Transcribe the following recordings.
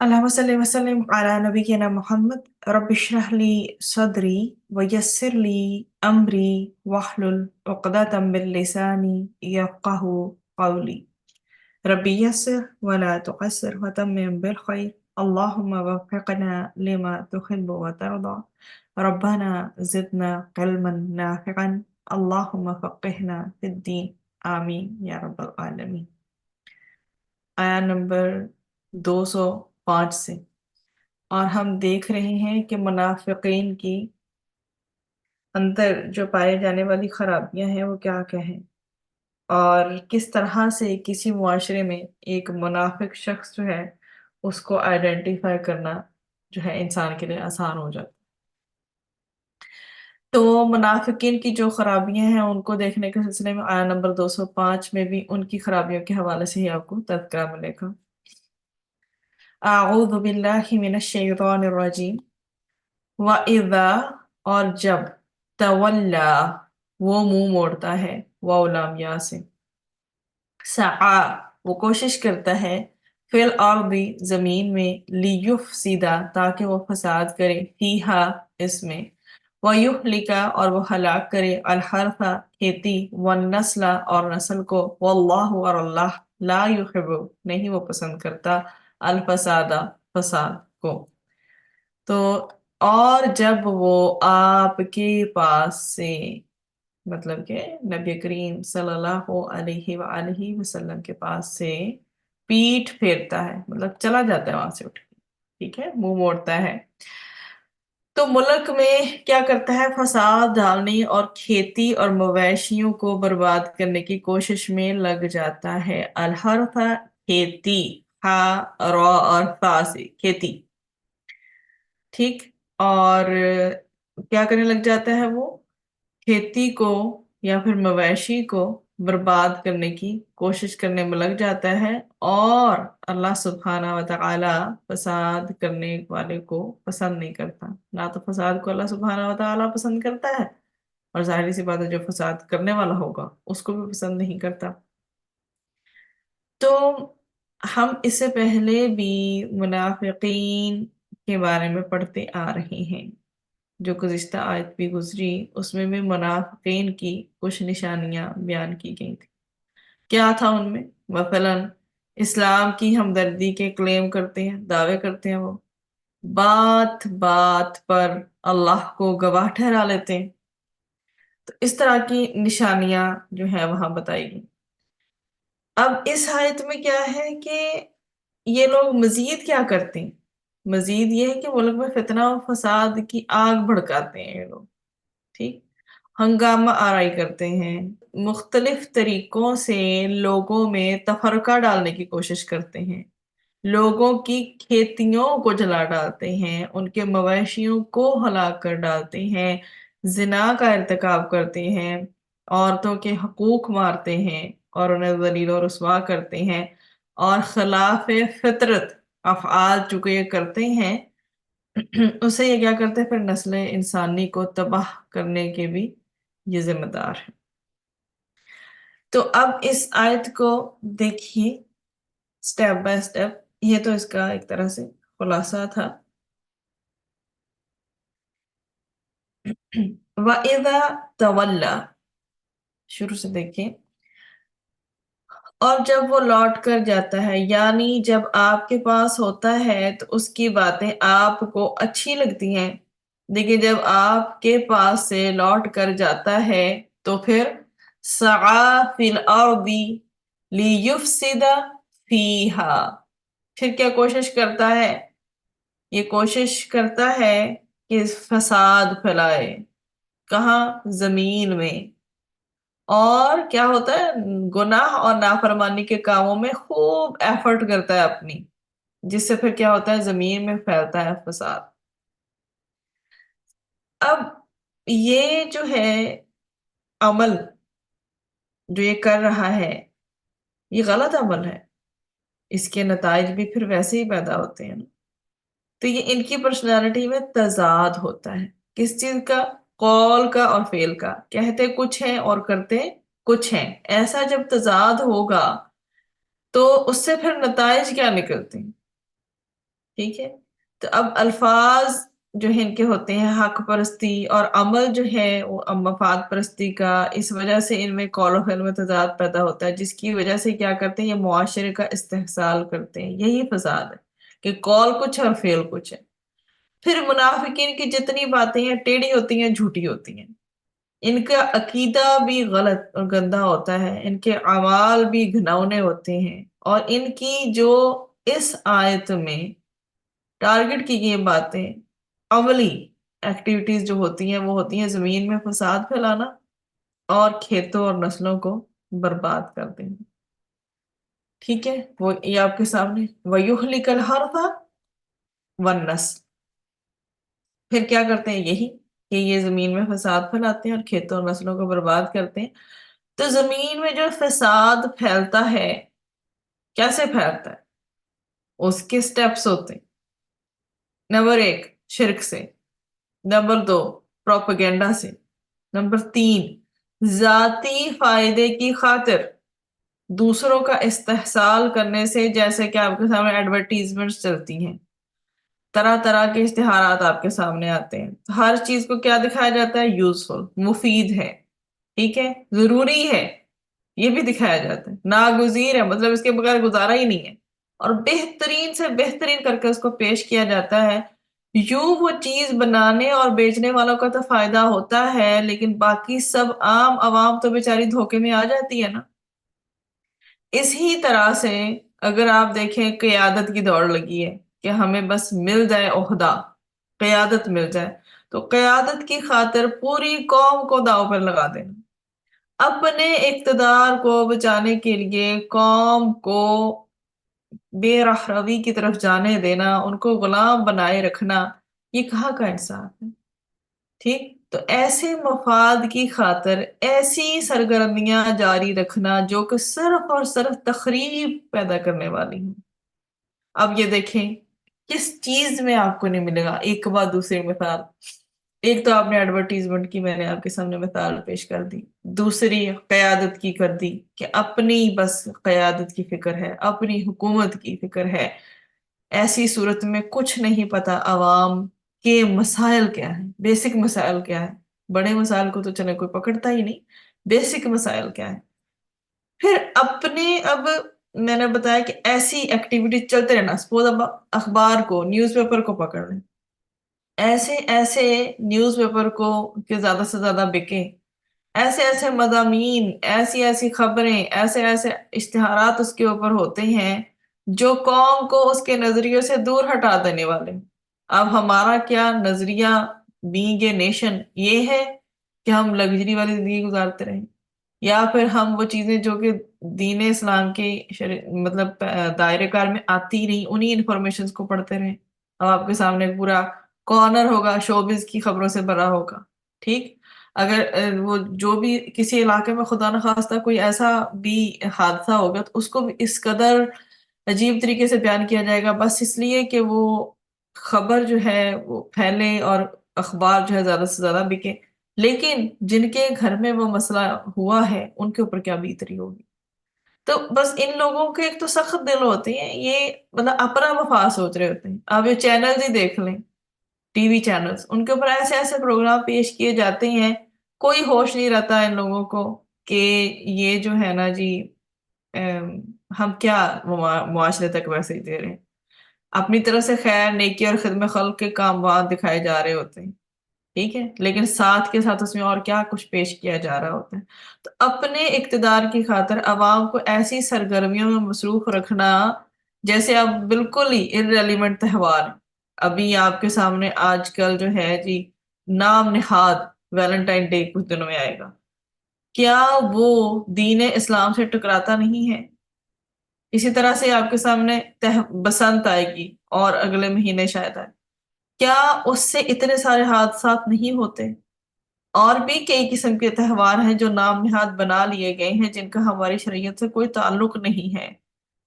اللهم صل وسلم على نبينا محمد رب اشرح لي صدري ويسر لي أمري واحلل عقدة من لساني يفقه قولي ربي يسر ولا تعسر وتمم بالخير اللهم وفقنا لما تحب وترضى ربنا زدنا علما نافعا اللهم فقهنا في الدين آمين يا رب العالمين۔ آیا نمبر 205 سے، اور ہم دیکھ رہے ہیں کہ منافقین کی اندر جو پائے جانے والی خرابیاں ہیں وہ کیا کیا ہیں، اور کس طرح سے کسی معاشرے میں ایک منافق شخص جو ہے اس کو آئیڈینٹیفائی کرنا جو ہے انسان کے لیے آسان ہو جاتا۔ تو منافقین کی جو خرابیاں ہیں ان کو دیکھنے کے سلسلے میں آیا نمبر 205 میں بھی ان کی خرابیوں کے حوالے سے ہی آپ کو تذکرہ ملے گا۔ اعوذ باللہ من الشیطان الرجیم۔ وَإِذَا، اور جب، تولا، وہ منہ موڑتا ہے، واو لام یا سے، سعا، وہ کوشش کرتا ہے، فی الارض، زمین میں، لیفسدا، تاکہ وہ فساد کرے، فیہا، اس میں، ویہلک، اور وہ ہلاک کرے، الحرث، کھیتی، والنسل، اور نسل کو، واللہ، اور اللہ، لا یحب، نہیں وہ پسند کرتا، الفساد، فساد کو۔ تو اور جب وہ آپ کے پاس سے، مطلب کہ نبی کریم صلی اللہ علیہ وآلہ وسلم کے پاس سے پیٹھ پھیرتا ہے، مطلب چلا جاتا ہے وہاں سے اٹھ کے، ٹھیک ہے، منہ موڑتا ہے، تو ملک میں کیا کرتا ہے؟ فساد ڈالنے اور کھیتی اور مویشیوں کو برباد کرنے کی کوشش میں لگ جاتا ہے۔ الحرث، کھیتی، ہا، را اور فا سے، کھیتی، ٹھیک، اور کیا کرنے لگ جاتا ہے؟ وہ کھیتی کو یا پھر مویشی کو برباد کرنے کی کوشش کرنے میں لگ جاتا ہے، اور اللہ سبحانہ و تعالی فساد کرنے والے کو پسند نہیں کرتا۔ نہ تو فساد کو اللہ سبحانہ و تعالی پسند کرتا ہے، اور ظاہری سی بات ہے جو فساد کرنے والا ہوگا اس کو بھی پسند نہیں کرتا۔ تو ہم اس سے پہلے بھی منافقین کے بارے میں پڑھتے آ رہے ہیں، جو گزشتہ آیت بھی گزری اس میں بھی منافقین کی کچھ نشانیاں بیان کی گئی تھی۔ کیا تھا ان میں؟ مثلاً اسلام کی ہمدردی کے کلیم کرتے ہیں، دعوے کرتے ہیں، وہ بات بات پر اللہ کو گواہ ٹھہرا لیتے ہیں۔ تو اس طرح کی نشانیاں جو ہیں وہاں بتائی گئی۔ اب اس آیت میں کیا ہے کہ یہ لوگ مزید کیا کرتے ہیں؟ مزید یہ ہے کہ ملک میں فتنہ و فساد کی آگ بھڑکاتے ہیں یہ لوگ، ٹھیک، ہنگامہ آرائی کرتے ہیں، مختلف طریقوں سے لوگوں میں تفرقہ ڈالنے کی کوشش کرتے ہیں، لوگوں کی کھیتیوں کو جلا ڈالتے ہیں، ان کے مویشیوں کو ہلاک کر ڈالتے ہیں، زنا کا ارتکاب کرتے ہیں، عورتوں کے حقوق مارتے ہیں اور انہیں ذلیل و رسوا کرتے ہیں، اور خلاف فطرت افعال چکے یہ کرتے ہیں، اسے یہ کیا کرتے ہیں؟ پھر نسل انسانی کو تباہ کرنے کے بھی یہ ذمہ دار ہے۔ تو اب اس آیت کو دیکھیے سٹیپ بائی سٹیپ، یہ تو اس کا ایک طرح سے خلاصہ تھا۔ وَإِذَا تَوَلَّى، شروع سے دیکھیں، اور جب وہ لوٹ کر جاتا ہے، یعنی جب آپ کے پاس ہوتا ہے تو اس کی باتیں آپ کو اچھی لگتی ہیں، لیکن جب آپ کے پاس سے لوٹ کر جاتا ہے تو پھر سعی فی الارض لیفسد فیہا، پھر کیا کوشش کرتا ہے؟ یہ کوشش کرتا ہے کہ فساد پھیلائے، کہاں؟ زمین میں، اور کیا ہوتا ہے؟ گناہ اور نافرمانی کے کاموں میں خوب ایفرٹ کرتا ہے اپنی، جس سے پھر کیا ہوتا ہے؟ زمین میں پھیلتا ہے فساد۔ اب یہ جو ہے عمل جو یہ کر رہا ہے یہ غلط عمل ہے، اس کے نتائج بھی پھر ویسے ہی پیدا ہوتے ہیں نا۔ تو یہ ان کی پرسنالٹی میں تضاد ہوتا ہے، کس چیز کا؟ قول کا اور فعل کا، کہتے کچھ ہیں اور کرتے کچھ ہیں۔ ایسا جب تضاد ہوگا تو اس سے پھر نتائج کیا نکلتے ہیں؟ ٹھیک ہے، تو اب الفاظ جو ہے ان کے ہوتے ہیں حق پرستی، اور عمل جو ہے وہ مفاد پرستی کا، اس وجہ سے ان میں قول و فعل میں تضاد پیدا ہوتا ہے، جس کی وجہ سے کیا کرتے ہیں، یہ معاشرے کا استحصال کرتے ہیں، یہی فساد ہے کہ قول کچھ ہے اور فعل کچھ ہے۔ پھر منافقین کی جتنی باتیں ہیں ٹیڑھی ہوتی ہیں، جھوٹی ہوتی ہیں، ان کا عقیدہ بھی غلط اور گندا ہوتا ہے، ان کے اعمال بھی گھنونے ہوتے ہیں، اور ان کی جو اس آیت میں ٹارگٹ کی گئی باتیں، عملی ایکٹیویٹیز جو ہوتی ہیں، وہ ہوتی ہیں زمین میں فساد پھیلانا اور کھیتوں اور نسلوں کو برباد کر دینا۔ ٹھیک ہے، وہ یہ آپ کے سامنے وَيُهْلِكَ الْحَرْثَ وَالنَّسْلَ، پھر کیا کرتے ہیں، یہی کہ یہ زمین میں فساد پھیلاتے ہیں اور کھیتوں اور نسلوں کو برباد کرتے ہیں۔ تو زمین میں جو فساد پھیلتا ہے، کیسے پھیلتا ہے، اس کے سٹیپس ہوتے ہیں۔ نمبر 1، شرک سے۔ نمبر 2، پروپیگنڈا سے۔ نمبر 3، ذاتی فائدے کی خاطر دوسروں کا استحصال کرنے سے، جیسے کہ آپ کے سامنے ایڈورٹیزمنٹس چلتی ہیں، طرح طرح کے اشتہارات آپ کے سامنے آتے ہیں، ہر چیز کو کیا دکھایا جاتا ہے، یوزفل، مفید ہے، ٹھیک ہے، ضروری ہے، یہ بھی دکھایا جاتا ہے، ناگزیر ہے، مطلب اس کے بغیر گزارا ہی نہیں ہے، اور بہترین سے بہترین کر کے اس کو پیش کیا جاتا ہے۔ یوں وہ چیز بنانے اور بیچنے والوں کا تو فائدہ ہوتا ہے، لیکن باقی سب عام عوام تو بیچاری دھوکے میں آ جاتی ہے نا۔ اسی طرح سے اگر آپ دیکھیں، قیادت کی دوڑ لگی ہے کہ ہمیں بس مل جائے عہدہ، قیادت مل جائے، تو قیادت کی خاطر پوری قوم کو داؤ پر لگا دینا، اپنے اقتدار کو بچانے کے لیے قوم کو بے راہ روی کی طرف جانے دینا، ان کو غلام بنائے رکھنا، یہ کہاں کا انصاف ہے؟ ٹھیک، تو ایسے مفاد کی خاطر ایسی سرگرمیاں جاری رکھنا جو کہ صرف اور صرف تخریب پیدا کرنے والی ہیں۔ اب یہ دیکھیں کس چیز میں آپ کو نہیں ملے گا، ایک کے بعد دوسری مثال۔ ایک تو آپ نے ایڈورٹیزمنٹ کی، میں نے آپ کے سامنے مثال پیش کر دی، دوسری قیادت کی کر دی کہ اپنی بس قیادت کی فکر ہے، اپنی حکومت کی فکر ہے، ایسی صورت میں کچھ نہیں پتا عوام کے مسائل کیا ہیں، بیسک مسائل کیا ہیں، بڑے مسائل کو تو چلے کوئی پکڑتا ہی نہیں، بیسک مسائل کیا ہیں۔ پھر اپنے اب میں نے بتایا کہ ایسی ایکٹیویٹی چلتے رہنا، سپوز اب اخبار کو، نیوز پیپر کو پکڑ لیں، ایسے ایسے نیوز پیپر کو کہ زیادہ سے زیادہ بکے، ایسے ایسے مضامین، ایسی ایسی خبریں، ایسے ایسے اشتہارات اس کے اوپر ہوتے ہیں جو قوم کو اس کے نظریے سے دور ہٹا دینے والے ہیں۔ اب ہمارا کیا نظریہ بینگ اے نیشن یہ ہے کہ ہم لگژری والی زندگی گزارتے رہیں، یا پھر ہم وہ چیزیں جو کہ دین اسلام کے مطلب دائرے کار میں آتی رہی، انہی انفارمیشنز کو پڑھتے رہیں۔ اب آپ کے سامنے ایک پورا کارنر ہوگا، شوبز کی خبروں سے بھرا ہوگا، ٹھیک، اگر وہ جو بھی کسی علاقے میں خدا نخواستہ کوئی ایسا بھی حادثہ ہوگا تو اس کو بھی اس قدر عجیب طریقے سے بیان کیا جائے گا، بس اس لیے کہ وہ خبر جو ہے وہ پھیلے اور اخبار جو ہے زیادہ سے زیادہ بکے، لیکن جن کے گھر میں وہ مسئلہ ہوا ہے ان کے اوپر کیا بیت رہی ہوگی۔ تو بس ان لوگوں کے ایک تو سخت دل ہوتے ہیں، یہ مطلب اپنا مفاد سوچ رہے ہوتے ہیں۔ آپ یہ چینل ہی دیکھ لیں، ٹی وی چینلز، ان کے اوپر ایسے ایسے پروگرام پیش کیے جاتے ہیں، کوئی ہوش نہیں رہتا ان لوگوں کو کہ یہ جو ہے نا جی ہم کیا معاشرے تک ویسے ہی دے رہے ہیں، اپنی طرف سے خیر نیکی اور خدمت خلق کے کام وہاں دکھائے جا رہے ہوتے ہیں، ٹھیک ہے، لیکن ساتھ کے ساتھ اس میں اور کیا کچھ پیش کیا جا رہا ہوتا ہے۔ تو اپنے اقتدار کی خاطر عوام کو ایسی سرگرمیوں میں مصروف رکھنا، جیسے اب بالکل ہی irrelevant تہوار، ابھی آپ کے سامنے آج کل جو ہے جی نام نہاد ویلنٹائن ڈے کچھ دنوں میں آئے گا، کیا وہ دین اسلام سے ٹکراتا نہیں ہے؟ اسی طرح سے آپ کے سامنے بسنت آئے گی اور اگلے مہینے شاید آئے، کیا اس سے اتنے سارے حادثات نہیں ہوتے؟ اور بھی کئی قسم کے تہوار ہیں جو نام نہاد بنا لیے گئے ہیں، جن کا ہماری شریعت سے کوئی تعلق نہیں ہے،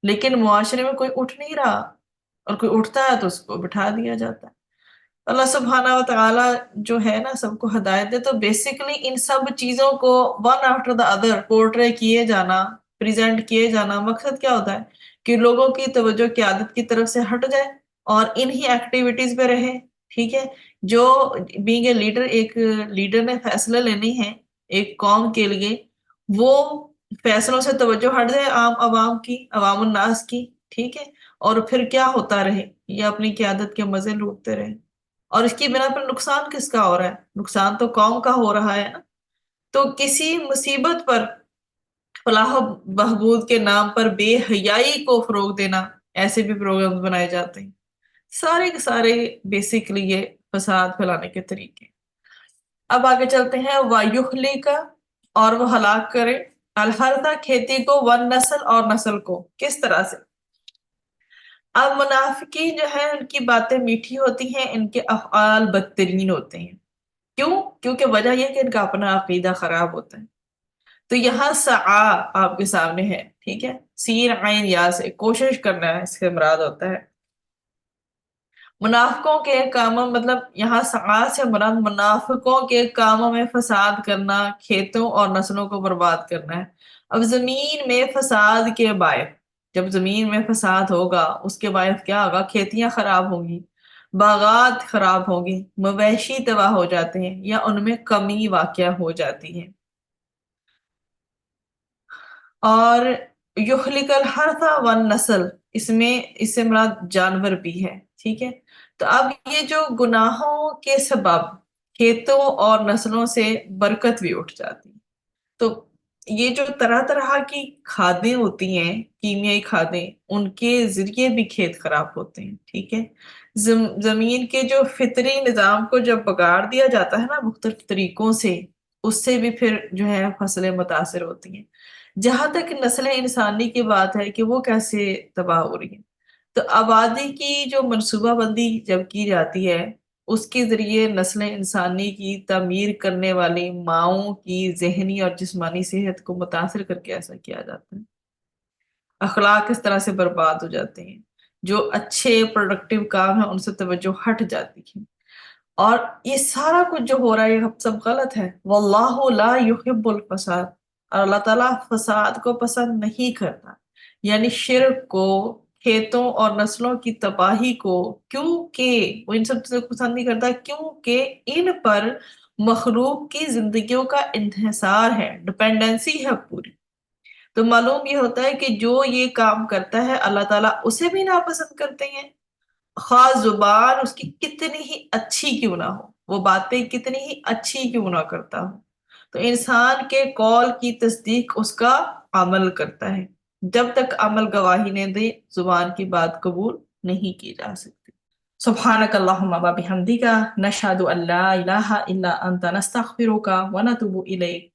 لیکن معاشرے میں کوئی اٹھ نہیں رہا، اور کوئی اٹھتا ہے تو اس کو بٹھا دیا جاتا ہے۔ اللہ سبحانہ و تعالیٰ جو ہے نا سب کو ہدایت دے، تو بیسیکلی ان سب چیزوں کو one after the other portray کیے جانا، پریزنٹ کیے جانا، مقصد کیا ہوتا ہے کہ لوگوں کی توجہ قیادت کی طرف سے ہٹ جائے اور انہی ایکٹیویٹیز پہ رہے. ٹھیک ہے. جو بینگ اے لیڈر، ایک لیڈر نے فیصلہ لینے ہیں ایک قوم کے لیے، وہ فیصلوں سے توجہ ہٹ جائے عام عوام کی، عوام الناس کی. ٹھیک ہے. اور پھر کیا ہوتا رہے، یہ اپنی قیادت کے مزے لوٹتے رہے. اور اس کی بنا پر نقصان کس کا ہو رہا ہے؟ نقصان تو قوم کا ہو رہا ہے نا. تو کسی مصیبت پر فلاح و بہبود کے نام پر بے حیائی کو فروغ دینا، ایسے بھی پروگرام بنائے جاتے ہیں. سارے کے سارے بیسکلی یہ فساد پھیلانے کے طریقے. اب آگے چلتے ہیں. وَيُخْلِقَ، اور وہ ہلاک کرے، الحرث کھیتی کو، والنسل اور نسل کو. کس طرح سے؟ اب منافقین جو ہیں ان کی باتیں میٹھی ہوتی ہیں، ان کے افعال بدترین ہوتے ہیں. کیوں؟ کیونکہ وجہ یہ کہ ان کا اپنا عقیدہ خراب ہوتا ہے. تو یہاں سعا آپ کے سامنے ہے. ٹھیک ہے. سین عین یا سے کوشش کرنا ہے اس سے مراد ہوتا ہے. منافقوں کے کاموں، مطلب یہاں سعا سے مراد منافقوں کے کاموں میں فساد کرنا، کھیتوں اور نسلوں کو برباد کرنا ہے. اب زمین میں فساد کے باعث، جب زمین میں فساد ہوگا اس کے باعث کیا ہوگا؟ کھیتیاں خراب ہوں گی، باغات خراب ہوں گی، مویشی تباہ ہو جاتے ہیں یا ان میں کمی واقع ہو جاتی ہے. اور یخلق الحرث والنسل، اس سے مراد جانور بھی ہے. ٹھیک ہے. تو اب یہ جو گناہوں کے سبب کھیتوں اور نسلوں سے برکت بھی اٹھ جاتی ہے. تو یہ جو طرح طرح کی کھادیں ہوتی ہیں، کیمیائی کھادیں، ان کے ذریعے بھی کھیت خراب ہوتے ہیں. ٹھیک ہے. زمین کے جو فطری نظام کو جب بگاڑ دیا جاتا ہے نا مختلف طریقوں سے، اس سے بھی پھر جو ہے فصلیں متاثر ہوتی ہیں. جہاں تک نسل انسانی کی بات ہے کہ وہ کیسے تباہ ہو رہی ہے، تو آبادی کی جو منصوبہ بندی جب کی جاتی ہے، اس کے ذریعے نسل انسانی کی تعمیر کرنے والی ماؤں کی ذہنی اور جسمانی صحت کو متاثر کر کے ایسا کیا جاتا ہے. اخلاق اس طرح سے برباد ہو جاتے ہیں، جو اچھے پروڈکٹیو کام ہیں ان سے توجہ ہٹ جاتی ہے. اور یہ سارا کچھ جو ہو رہا ہے یہ سب غلط ہے. واللہ لا یحب الفساد، اور اللہ تعالیٰ فساد کو پسند نہیں کرتا، یعنی شرک کو، کھیتوں اور نسلوں کی تباہی کو. کیونکہ وہ ان سب چیزوں کو پسند نہیں کرتا کیونکہ ان پر مخلوق کی زندگیوں کا انحصار ہے، ڈپینڈنسی ہے پوری. تو معلوم یہ ہوتا ہے کہ جو یہ کام کرتا ہے اللہ تعالیٰ اسے بھی ناپسند کرتے ہیں، خواہ زبان اس کی کتنی ہی اچھی کیوں نہ ہو، وہ باتیں کتنی ہی اچھی کیوں نہ کرتا ہو. تو انسان کے قول کی تصدیق اس کا عمل کرتا ہے. جب تک عمل گواہی نہ دے زبان کی بات قبول نہیں کی جا سکتی. سبحانک اللہم و بحمدک، نشہد ان لا الہ الا انت، نستغفرک و نتوب الیک.